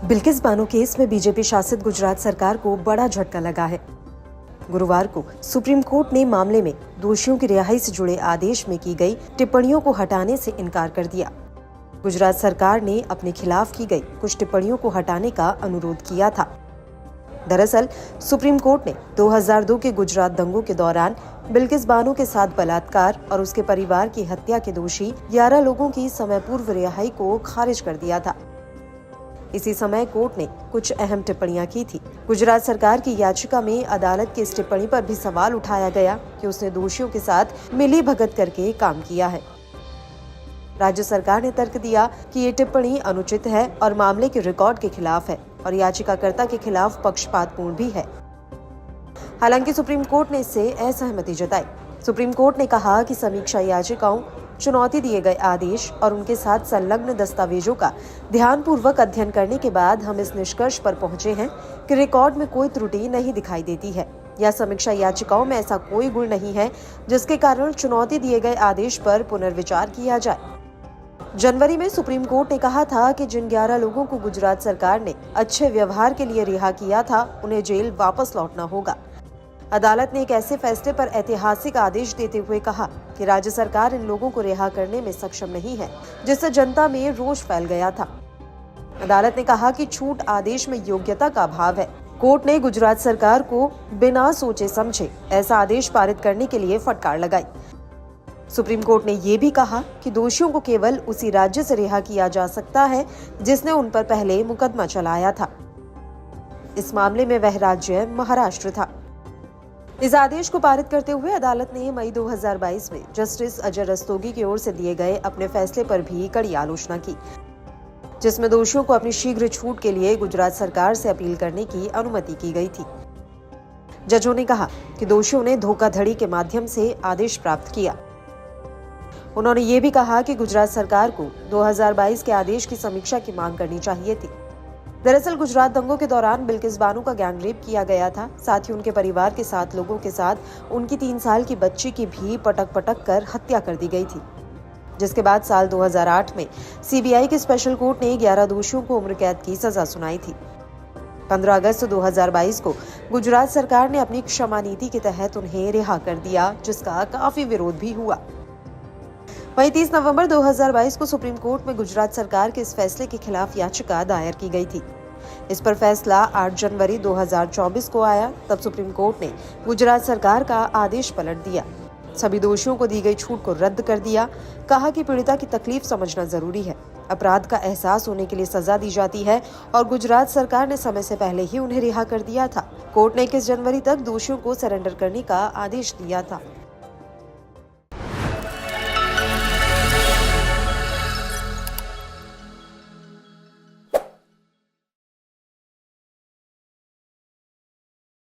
Bilkis Bano case में BJP शासित गुजरात सरकार को बड़ा झटका लगा है। गुरुवार को सुप्रीम कोर्ट ने मामले में दोषियों की रिहाई से जुड़े आदेश में की गई टिप्पणियों को हटाने से इनकार कर दिया। गुजरात सरकार ने अपने खिलाफ की गई कुछ टिप्पणियों को हटाने का अनुरोध किया था। दरअसल सुप्रीम कोर्ट ने 2002 के गुजरात दंगों के दौरान बिल्किस बानो के साथ बलात्कार और उसके परिवार की हत्या के दोषी 11 लोगों की समय पूर्व रिहाई को खारिज कर दिया था। इसी समय कोर्ट ने कुछ अहम टिप्पणियां की थी। गुजरात सरकार की याचिका में अदालत की इस टिप्पणी पर भी सवाल उठाया गया कि उसने दोषियों के साथ मिलीभगत करके काम किया है। राज्य सरकार ने तर्क दिया कि ये टिप्पणी अनुचित है और मामले के रिकॉर्ड के खिलाफ है और याचिकाकर्ता के खिलाफ पक्षपातपूर्ण भी है। हालांकि सुप्रीम कोर्ट ने इससे असहमति जताई। सुप्रीम कोर्ट ने कहा कि समीक्षा याचिकाओं, चुनौती दिए गए आदेश और उनके साथ संलग्न दस्तावेजों का ध्यानपूर्वक अध्ययन करने के बाद हम इस निष्कर्ष पर पहुंचे हैं कि रिकॉर्ड में कोई त्रुटि नहीं दिखाई देती है या समीक्षा याचिकाओं में ऐसा कोई गुण नहीं है जिसके कारण चुनौती दिए गए आदेश पर पुनर्विचार किया जाए। जनवरी में सुप्रीम कोर्ट ने कहा था कि जिन 11 लोगों को गुजरात सरकार ने अच्छे व्यवहार के लिए रिहा किया था, उन्हें जेल वापस लौटना होगा। अदालत ने एक ऐसे फैसले पर ऐतिहासिक आदेश देते हुए कहा कि राज्य सरकार इन लोगों को रिहा करने में सक्षम नहीं है, जिससे जनता में रोष फैल गया था। अदालत ने कहा कि छूट आदेश में योग्यता का अभाव है। कोर्ट ने गुजरात सरकार को बिना सोचे समझे ऐसा आदेश पारित करने के लिए फटकार लगाई। सुप्रीम कोर्ट ने ये भी कहा कि दोषियों को केवल उसी राज्य से रिहा किया जा सकता है जिसने उन पर पहले मुकदमा चलाया था। इस मामले में वह राज्य महाराष्ट्र था। इस आदेश को पारित करते हुए अदालत ने मई 2022 में जस्टिस अजय रस्तोगी की ओर से दिए गए अपने फैसले पर भी कड़ी आलोचना की, जिसमें दोषियों को अपनी शीघ्र छूट के लिए गुजरात सरकार से अपील करने की अनुमति की गई थी। जजों ने कहा कि दोषियों ने धोखाधड़ी के माध्यम से आदेश प्राप्त किया। उन्होंने ये भी कहा कि गुजरात सरकार को 2022 के आदेश की समीक्षा की मांग करनी चाहिए थी। दरअसल गुजरात दंगों के दौरान बिल्किस बानो का गैंगरेप किया गया था। साथ ही उनके परिवार के 7 लोगों के साथ उनकी 3 साल की बच्ची की भी पटक कर हत्या कर दी गई थी, जिसके बाद साल 2008 में सीबीआई की स्पेशल कोर्ट ने 11 दोषियों को उम्र कैद की सजा सुनाई थी। 15 अगस्त 2022 को गुजरात सरकार ने अपनी क्षमा नीति के तहत उन्हें रिहा कर दिया, जिसका काफी विरोध भी हुआ। वहीं 30 नवंबर 2022 को सुप्रीम कोर्ट में गुजरात सरकार के इस फैसले के खिलाफ याचिका दायर की गई थी। इस पर फैसला 8 जनवरी 2024 को आया। तब सुप्रीम कोर्ट ने गुजरात सरकार का आदेश पलट दिया, सभी दोषियों को दी गई छूट को रद्द कर दिया। कहा कि पीड़िता की तकलीफ समझना जरूरी है, अपराध का एहसास होने के लिए सजा दी जाती है और गुजरात सरकार ने समय से पहले ही उन्हें रिहा कर दिया था। कोर्ट ने 21 जनवरी तक दोषियों को सरेंडर करने का आदेश दिया था।